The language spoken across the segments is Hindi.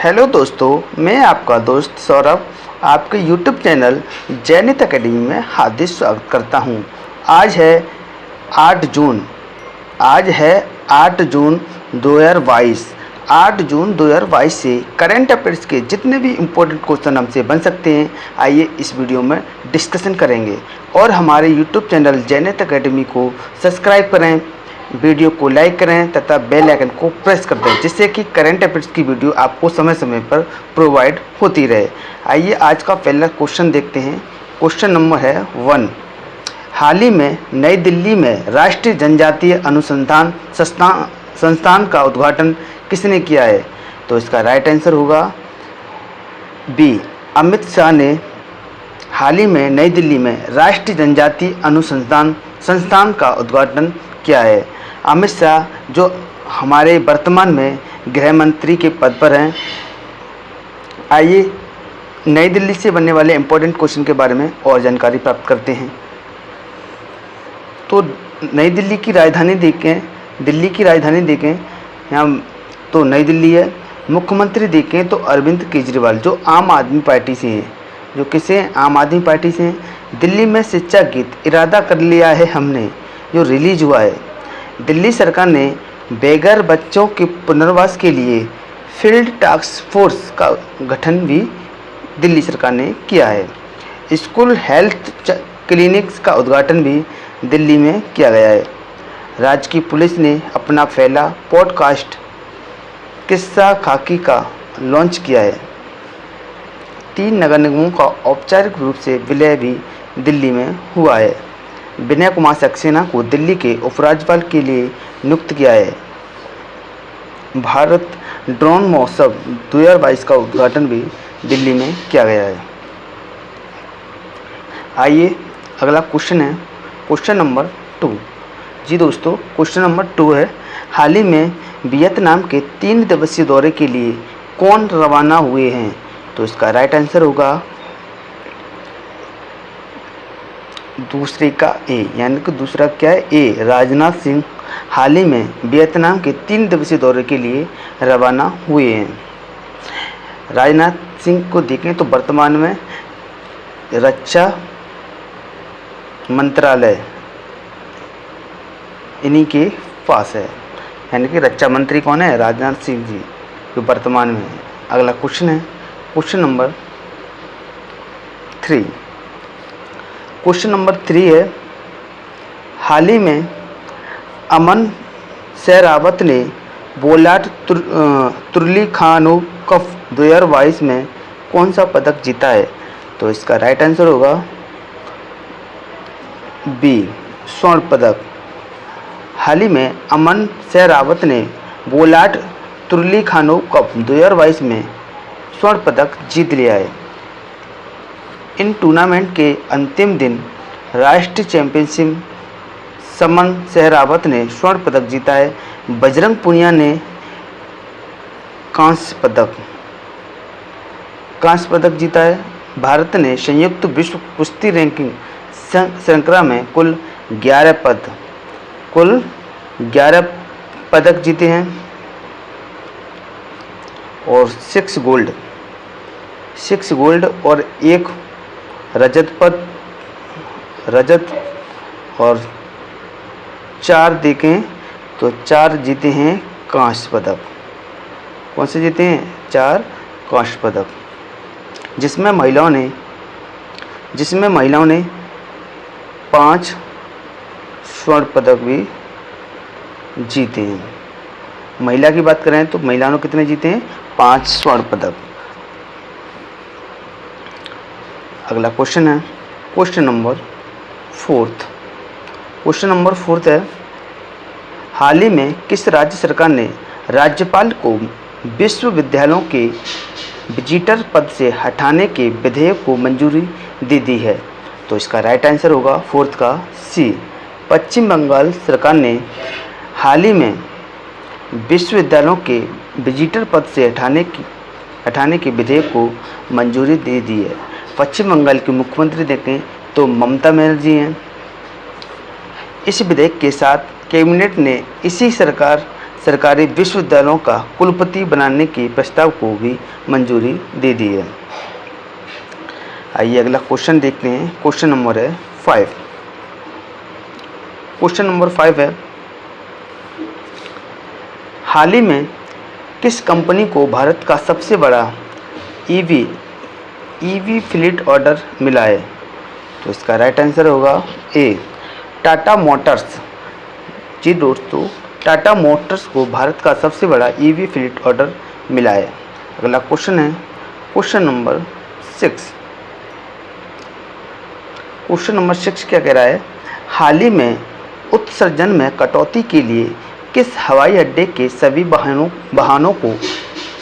हेलो दोस्तों, मैं आपका दोस्त सौरभ आपके यूट्यूब चैनल जैनित एकेडमी में हार्दिक स्वागत करता हूं। आज है 8 जून आज है 8 जून 2022। 8 जून 2022 से करंट अफेयर्स के जितने भी इम्पोर्टेंट क्वेश्चन हमसे बन सकते हैं, आइए इस वीडियो में डिस्कशन करेंगे। और हमारे यूट्यूब चैनल जैनित एकेडमी को सब्सक्राइब करें, वीडियो को लाइक करें तथा बेल आइकन को प्रेस कर दें, जिससे कि करंट अफेयर्स की वीडियो आपको समय समय पर प्रोवाइड होती रहे। आइए आज का पहला क्वेश्चन देखते हैं। क्वेश्चन नंबर है 1। हाल ही में नई दिल्ली में राष्ट्रीय जनजातीय अनुसंधान संस्थान का उद्घाटन किसने किया है? तो इसका राइट आंसर होगा बी, अमित शाह ने हाल ही में नई दिल्ली में राष्ट्रीय जनजातीय अनुसंधान संस्थान का उद्घाटन किया है। अमित शाह जो हमारे वर्तमान में गृह मंत्री के पद पर हैं। आइए नई दिल्ली से बनने वाले इम्पोर्टेंट क्वेश्चन के बारे में और जानकारी प्राप्त करते हैं। तो नई दिल्ली की राजधानी देखें यहाँ तो नई दिल्ली है। मुख्यमंत्री देखें तो अरविंद केजरीवाल जो आम आदमी पार्टी से हैं, जो किसे आम आदमी पार्टी से हैं। दिल्ली में शिक्षा गीत इरादा कर लिया है हमने जो रिलीज हुआ है। दिल्ली सरकार ने बेघर बच्चों के पुनर्वास के लिए फील्ड टास्क फोर्स का गठन भी दिल्ली सरकार ने किया है। स्कूल हेल्थ क्लिनिक्स का उद्घाटन भी दिल्ली में किया गया है। राज्य की पुलिस ने अपना पहला पॉडकास्ट किस्सा खाकी का लॉन्च किया है। 3 नगर निगमों का औपचारिक रूप से विलय भी दिल्ली में हुआ है। विनय कुमार सक्सेना को दिल्ली के उपराज्यपाल के लिए नियुक्त किया है। भारत ड्रोन महोत्सव 2022 का उद्घाटन भी दिल्ली में किया गया है। आइए अगला क्वेश्चन है क्वेश्चन नंबर 2। जी दोस्तों, क्वेश्चन नंबर 2 है, हाल ही में वियतनाम के 3 दिवसीय दौरे के लिए कौन रवाना हुए हैं? तो इसका राइट आंसर होगा दूसरे का ए, यानी कि दूसरा क्या है? ए। राजनाथ सिंह हाल ही में वियतनाम के 3 दिवसीय दौरे के लिए रवाना हुए हैं। राजनाथ सिंह को देखें तो वर्तमान में रक्षा मंत्रालय इन्हीं के पास है, यानी कि रक्षा मंत्री कौन है? राजनाथ सिंह जी, जो वर्तमान में है। अगला क्वेश्चन है क्वेश्चन नंबर 3। क्वेश्चन नंबर 3 है, हाल ही में अमन शेरावत ने बोलाट तुर्लीखानोव कप 2022 में कौन सा पदक जीता है? तो इसका राइट आंसर होगा बी, स्वर्ण पदक। हाल ही में अमन शेरावत ने बोलाट तुर्लीखानोव कप 2022 में स्वर्ण पदक जीत लिया है। इन टूर्नामेंट के अंतिम दिन राष्ट्रीय चैंपियनशिप समन शेरावत ने स्वर्ण पदक जीता है। बजरंग पुनिया ने कांस्य पदक जीता है। भारत ने संयुक्त विश्व कुश्ती रैंकिंग श्रृंखला में कुल 11 पदक जीते हैं और 6 गोल्ड और 1 रजत और 4 देखें तो 4 जीते हैं कांस्य पदक। कौन से जीते हैं? 4 कांस्य पदक, जिसमें महिलाओं ने 5 स्वर्ण पदक भी जीते हैं। महिला की बात करें तो महिलाओं ने कितने जीते हैं? 5 स्वर्ण पदक। अगला क्वेश्चन है क्वेश्चन नंबर 4। क्वेश्चन नंबर 4 है, हाल ही में किस राज्य सरकार ने राज्यपाल को विश्वविद्यालयों के विजिटर पद से हटाने के विधेयक को मंजूरी दे दी है? तो इसका राइट आंसर होगा 4 का सी। पश्चिम बंगाल सरकार ने हाल ही में विश्वविद्यालयों के विजिटर पद से हटाने के विधेयक को मंजूरी दे दी है। पश्चिम बंगाल के मुख्यमंत्री देखें तो ममता बनर्जी हैं। इस विधेयक के साथ कैबिनेट ने इसी सरकार सरकारी विश्वविद्यालयों का कुलपति बनाने के प्रस्ताव को भी मंजूरी दे दी है। आइए अगला क्वेश्चन देखते हैं। क्वेश्चन नंबर है 5। क्वेश्चन नंबर 5 है, हाल ही में किस कंपनी को भारत का सबसे बड़ा ईवी फ्लीट ऑर्डर मिला है? तो इसका राइट आंसर होगा ए, टाटा मोटर्स। जी दोस्तों, टाटा मोटर्स को भारत का सबसे बड़ा ईवी फ्लीट ऑर्डर मिला है। अगला क्वेश्चन है क्वेश्चन नंबर 6। क्वेश्चन नंबर 6 क्या कह रहा है, हाल ही में उत्सर्जन में कटौती के लिए किस हवाई अड्डे के सभी वाहनों को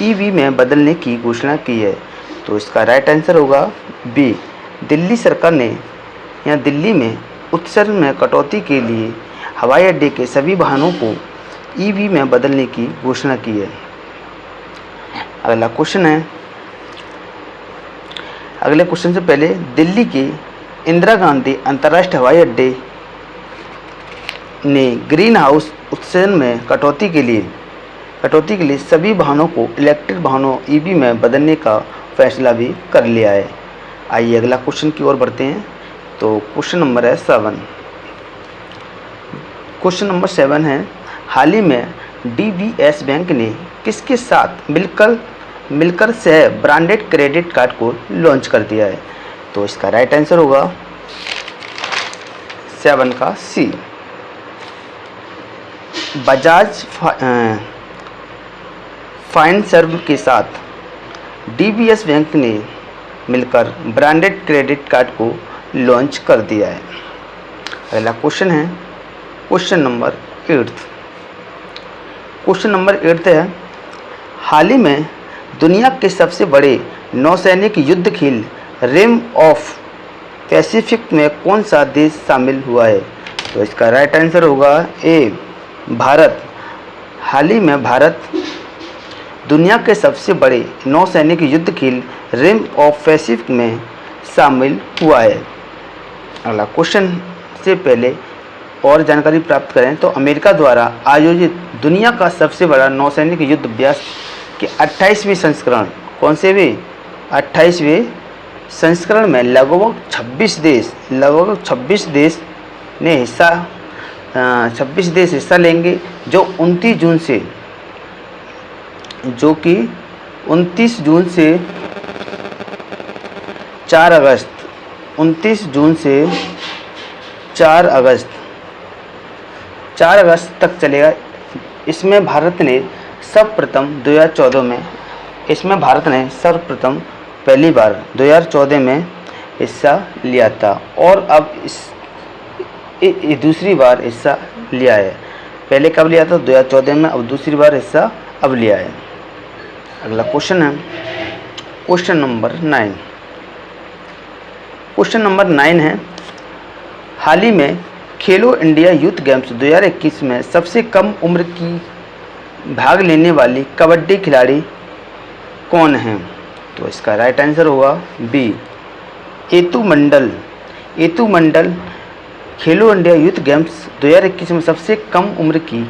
ईवी में बदलने की घोषणा की है? तो इसका राइट आंसर होगा बी, दिल्ली सरकार ने या दिल्ली में उत्सर्जन में कटौती के लिए हवाई अड्डे के सभी वाहनों को ईवी में बदलने की घोषणा की है। अगला क्वेश्चन है, अगले क्वेश्चन से पहले दिल्ली के इंदिरा गांधी अंतर्राष्ट्रीय हवाई अड्डे ने ग्रीन हाउस उत्सर्जन में कटौती के लिए सभी वाहनों को इलेक्ट्रिक वाहनों ईवी में बदलने का फैसला भी कर लिया है। आइए अगला क्वेश्चन की ओर बढ़ते हैं। तो क्वेश्चन नंबर है 7। क्वेश्चन नंबर 7 है, हाल ही में DBS बैंक ने किसके साथ मिलकर सह ब्रांडेड क्रेडिट कार्ड को लॉन्च कर दिया है? तो इसका राइट आंसर होगा 7 का सी, बजाज फाइनसर्व के साथ DBS बैंक ने मिलकर ब्रांडेड क्रेडिट कार्ड को लॉन्च कर दिया है। अगला क्वेश्चन है क्वेश्चन नंबर 8। क्वेश्चन नंबर 8 है, हाल ही में दुनिया के सबसे बड़े नौसैनिक युद्ध खेल रिम ऑफ पैसिफिक में कौन सा देश शामिल हुआ है? तो इसका राइट आंसर होगा ए, भारत। हाल ही में भारत दुनिया के सबसे बड़े नौसैनिक युद्ध खेल रिम ऑफ पैसिफिक में शामिल हुआ है। अगला क्वेश्चन से पहले और जानकारी प्राप्त करें तो अमेरिका द्वारा आयोजित दुनिया का सबसे बड़ा नौसैनिक युद्ध अभ्यास के 28वें संस्करण, कौन से भी 28वें संस्करण में लगभग 26 देश ने हिस्सा लेंगे, जो 29 जून से 4 अगस्त 29 जून से 4 अगस्त तक चलेगा। इसमें भारत ने सर्वप्रथम 2014 पहली बार 2014 में हिस्सा लिया था और अब दूसरी बार हिस्सा लिया है। पहले कब लिया था? 2014 में। अब दूसरी बार हिस्सा अब लिया है। अगला क्वेश्चन है क्वेश्चन नंबर 9। क्वेश्चन नंबर 9 है, हाल ही में खेलो इंडिया यूथ गेम्स 2021 में सबसे कम उम्र की भाग लेने वाली कबड्डी खिलाड़ी कौन हैं? तो इसका राइट आंसर होगा बी, एतु मंडल खेलो इंडिया यूथ गेम्स 2021 में सबसे कम उम्र की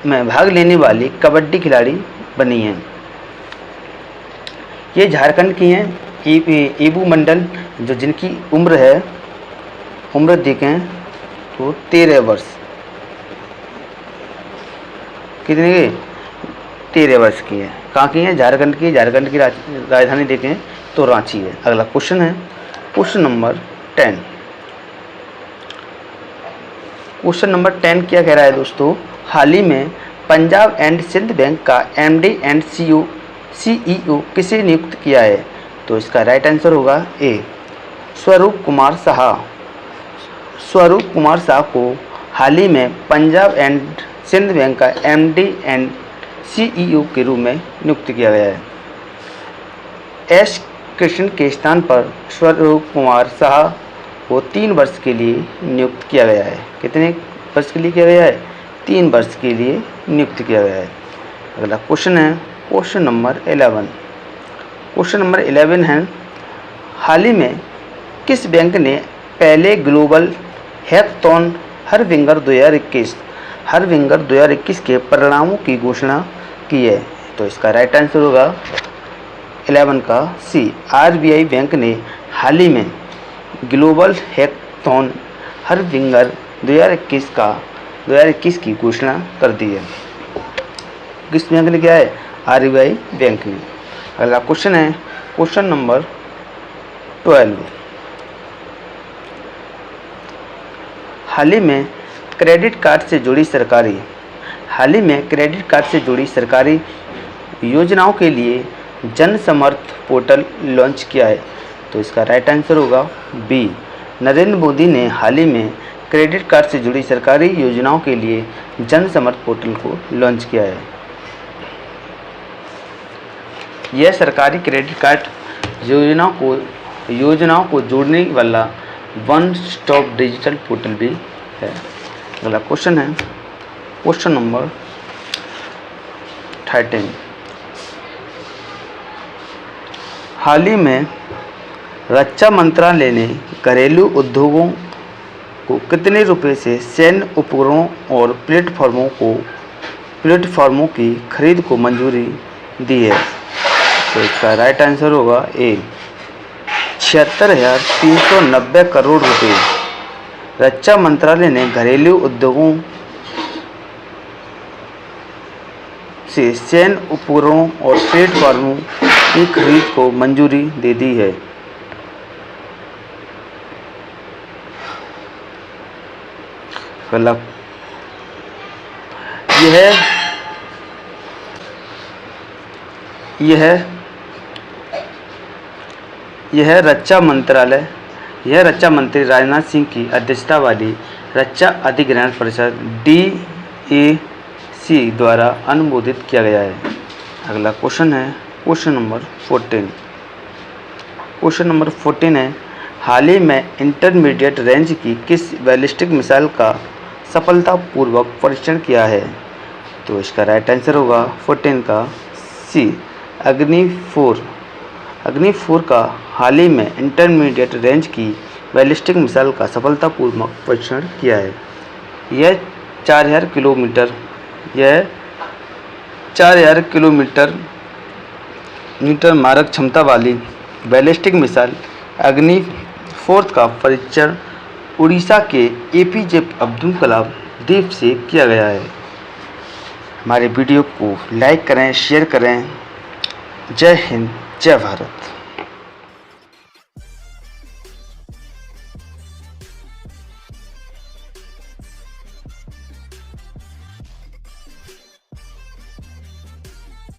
में भाग लेने वाली कबड्डी खिलाड़ी बनी हैं। ये झारखंड की हैं, एबू मंडल, जो जिनकी उम्र देखें तो 13 वर्ष। कितने की? 13 वर्ष की है। कहाँ की है? झारखंड की राजधानी देखें तो रांची है। अगला क्वेश्चन है क्वेश्चन नंबर 10। क्वेश्चन नंबर 10 क्या कह रहा है दोस्तों, हाल ही में पंजाब एंड सिंध बैंक का MD एंड CEO किसे नियुक्त किया है? तो इसका राइट आंसर होगा ए, स्वरूप कुमार शाह को हाल ही में पंजाब एंड सिंध बैंक का MD एंड CEO के रूप में नियुक्त किया गया है। एस कृष्ण के स्थान पर स्वरूप कुमार शाह को 3 वर्ष के लिए नियुक्त किया गया है। कितने वर्ष के लिए किया गया है? 3 वर्ष के लिए नियुक्त किया गया है। अगला क्वेश्चन है क्वेश्चन नंबर 11। क्वेश्चन नंबर 11 है, हाल ही में किस बैंक ने पहले ग्लोबल हैकाथॉन हरविंगर 2021 हरविंगर 2021 के परिणामों की घोषणा की है? तो इसका राइट आंसर होगा 11 का सी। आरबीआई बैंक ने हाल ही में ग्लोबल हैकाथॉन हरविंगर 2021 की घोषणा कर दी है। किस बैंक ने किया है? आरबीआई बैंक ने। अगला क्वेश्चन है क्वेश्चन नंबर 12। हाल ही में क्रेडिट कार्ड से जुड़ी सरकारी योजनाओं के लिए जनसमर्थ पोर्टल लॉन्च किया है? तो इसका राइट आंसर होगा बी। नरेंद्र मोदी ने हाल ही में क्रेडिट कार्ड से जुड़ी सरकारी योजनाओं के लिए जनसमर्थ पोर्टल को लॉन्च किया है। यह सरकारी क्रेडिट कार्ड योजनाओं को जोड़ने वाला वन स्टॉप डिजिटल पोर्टल भी है। अगला क्वेश्चन है क्वेश्चन नंबर 13। हाल ही में रक्षा मंत्रालय ने घरेलू उद्योगों को कितने रुपए से सैन्य उपकरणों और प्लेटफॉर्मों की खरीद को मंजूरी दी है? तो इसका राइट आंसर होगा ए। 76,390 करोड़ रुपए रक्षा मंत्रालय ने घरेलू उद्योगों से सैन्य उपकरणों और प्लेटफॉर्मों की खरीद को मंजूरी दे दी है। गलत। यह रक्षा मंत्री राजनाथ सिंह की अध्यक्षता वाली रक्षा अधिग्रहण परिषद DAC द्वारा अनुमोदित किया गया है। अगला क्वेश्चन है क्वेश्चन नंबर 14। क्वेश्चन नंबर 14 है हाल ही में इंटरमीडिएट रेंज की किस बैलिस्टिक मिसाइल का सफलतापूर्वक परीक्षण किया है? तो इसका राइट आंसर होगा 14 का सी। अग्नि 4 का हाल ही में इंटरमीडिएट रेंज की बैलिस्टिक मिसाइल का सफलतापूर्वक परीक्षण किया है। यह 4000 किलोमीटर मारक क्षमता वाली बैलिस्टिक मिसाइल अग्नि 4 का परीक्षण उड़ीसा के APJ अब्दुल कलाम द्वीप से किया गया है। हमारे वीडियो को लाइक करें, शेयर करें। जय हिंद, जय भारत।